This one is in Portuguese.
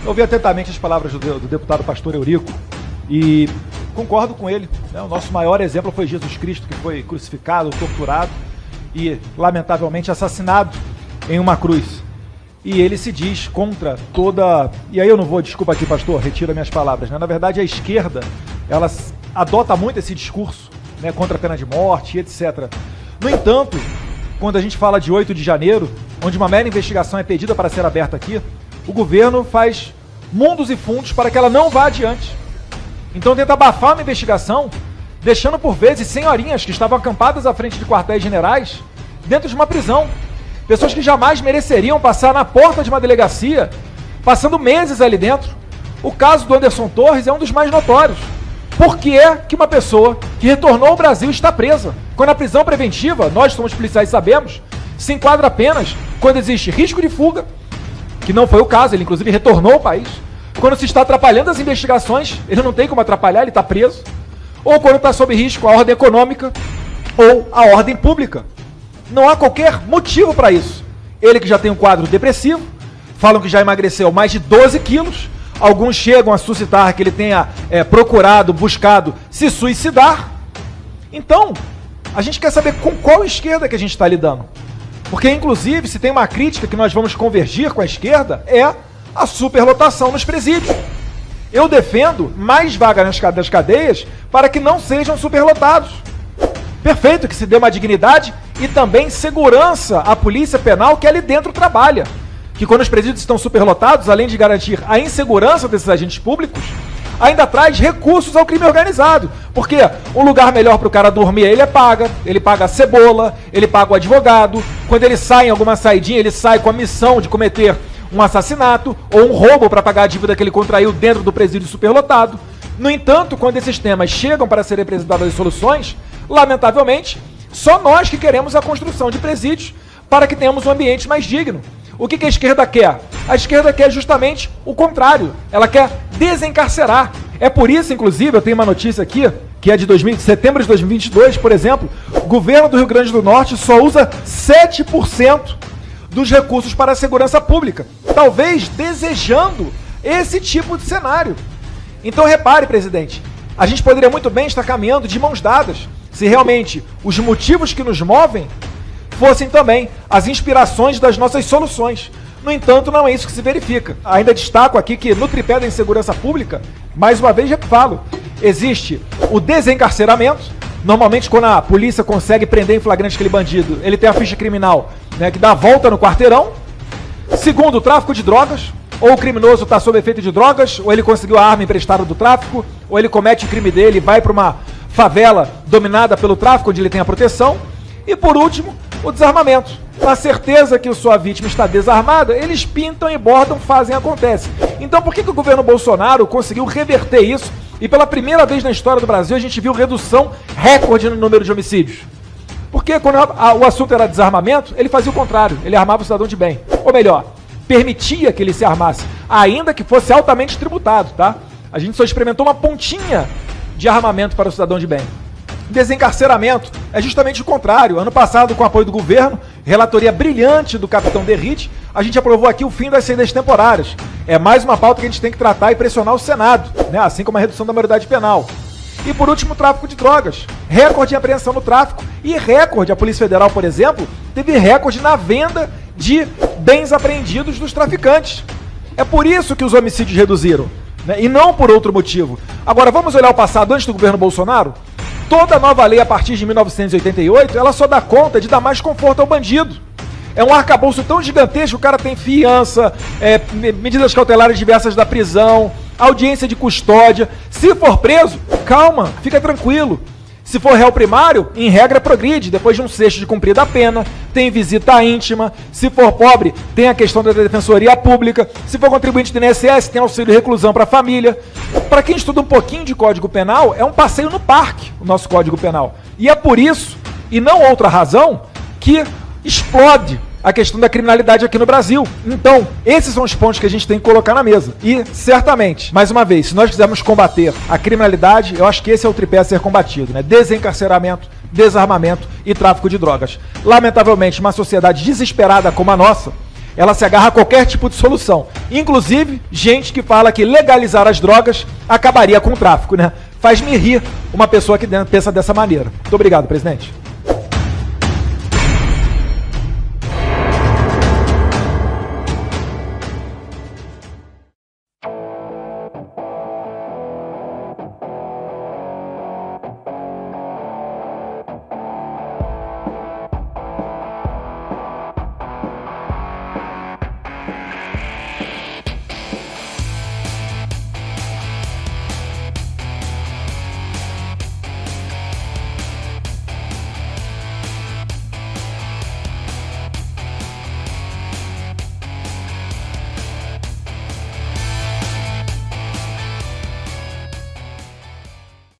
Eu ouvi atentamente as palavras do deputado pastor Eurico e concordo com ele, né? O nosso maior exemplo foi Jesus Cristo, que foi crucificado, torturado e, lamentavelmente, assassinado em uma cruz. E ele se diz contra toda... E aí eu não vou... Desculpa aqui, pastor, retira minhas palavras, né? Na verdade, a esquerda, ela adota muito esse discurso, né, contra a pena de morte, etc. No entanto, quando a gente fala de 8 de janeiro, onde uma mera investigação é pedida para ser aberta aqui, o governo faz mundos e fundos para que ela não vá adiante. Então tenta abafar uma investigação, deixando por vezes senhorinhas que estavam acampadas à frente de quartéis generais dentro de uma prisão. Pessoas que jamais mereceriam passar na porta de uma delegacia, passando meses ali dentro. O caso do Anderson Torres é um dos mais notórios. Por que é que uma pessoa que retornou ao Brasil está presa? Quando a prisão preventiva, nós somos policiais e sabemos, se enquadra apenas quando existe risco de fuga, que não foi o caso, ele inclusive retornou ao país. Quando se está atrapalhando as investigações, ele não tem como atrapalhar, ele está preso. Ou quando está sob risco a ordem econômica ou a ordem pública. Não há qualquer motivo para isso. Ele que já tem um quadro depressivo, falam que já emagreceu mais de 12 quilos, alguns chegam a suscitar que ele tenha procurado, buscado se suicidar. Então, a gente quer saber com qual esquerda que a gente está lidando. Porque, inclusive, se tem uma crítica que nós vamos convergir com a esquerda, é a superlotação nos presídios. Eu defendo mais vagas nas cadeias para que não sejam superlotados. Perfeito, que se dê uma dignidade e também segurança à polícia penal que ali dentro trabalha. Que quando os presídios estão superlotados, além de garantir a insegurança desses agentes públicos, ainda traz recursos ao crime organizado. Porque um lugar melhor para o cara dormir, ele paga a cebola, ele paga o advogado. Quando ele sai em alguma saidinha, ele sai com a missão de cometer um assassinato ou um roubo para pagar a dívida que ele contraiu dentro do presídio superlotado. No entanto, quando esses temas chegam para serem apresentadas as soluções, lamentavelmente, só nós que queremos a construção de presídios para que tenhamos um ambiente mais digno. O que a esquerda quer? A esquerda quer justamente o contrário. Ela quer desencarcerar. É por isso, inclusive, eu tenho uma notícia aqui, que é de setembro de 2022, por exemplo, o governo do Rio Grande do Norte só usa 7% dos recursos para a segurança pública, talvez desejando esse tipo de cenário. Então repare, presidente, a gente poderia muito bem estar caminhando de mãos dadas, se realmente os motivos que nos movem fossem também as inspirações das nossas soluções. No entanto, não é isso que se verifica. Ainda destaco aqui que no tripé da insegurança pública, mais uma vez já falo, existe o desencarceramento. Normalmente, quando a polícia consegue prender em flagrante aquele bandido, ele tem a ficha criminal, né, que dá a volta no quarteirão. Segundo, o tráfico de drogas. Ou o criminoso está sob efeito de drogas, ou ele conseguiu a arma emprestada do tráfico, ou ele comete o crime dele e vai para uma favela dominada pelo tráfico, onde ele tem a proteção. E por último, o desarmamento. Na certeza que sua vítima está desarmada, eles pintam e bordam, fazem, acontece. Então por que o governo Bolsonaro conseguiu reverter isso? E pela primeira vez na história do Brasil a gente viu redução recorde no número de homicídios. Porque quando o assunto era desarmamento, ele fazia o contrário, ele armava o cidadão de bem. Ou melhor, permitia que ele se armasse, ainda que fosse altamente tributado, tá? A gente só experimentou uma pontinha de armamento para o cidadão de bem. Desencarceramento é justamente o contrário. Ano passado, com o apoio do governo, relatoria brilhante do capitão Derrite, a gente aprovou aqui o fim das saídas temporárias. É mais uma pauta que a gente tem que tratar e pressionar o Senado, né? Assim como a redução da maioridade penal. E por último, o tráfico de drogas. Recorde em apreensão no tráfico e recorde. A Polícia Federal, por exemplo, teve recorde na venda de bens apreendidos dos traficantes. É por isso que os homicídios reduziram, né? E não por outro motivo. Agora, vamos olhar o passado antes do governo Bolsonaro? Toda nova lei a partir de 1988, ela só dá conta de dar mais conforto ao bandido. É um arcabouço tão gigantesco, o cara tem fiança, medidas cautelares diversas da prisão, audiência de custódia. Se for preso, calma, fica tranquilo. Se for réu primário, em regra progride, depois de um sexto de cumprida a pena, tem visita íntima. Se for pobre, tem a questão da defensoria pública. Se for contribuinte do INSS, tem auxílio de reclusão para a família. Para quem estuda um pouquinho de Código Penal, é um passeio no parque, o nosso Código Penal. E é por isso, e não outra razão, que explode a questão da criminalidade aqui no Brasil. Então, esses são os pontos que a gente tem que colocar na mesa. E, certamente, mais uma vez, se nós quisermos combater a criminalidade, eu acho que esse é o tripé a ser combatido, né? Desencarceramento, desarmamento e tráfico de drogas. Lamentavelmente, uma sociedade desesperada como a nossa, ela se agarra a qualquer tipo de solução. Inclusive, gente que fala que legalizar as drogas acabaria com o tráfico, né? Faz-me rir uma pessoa que pensa dessa maneira. Muito obrigado, presidente.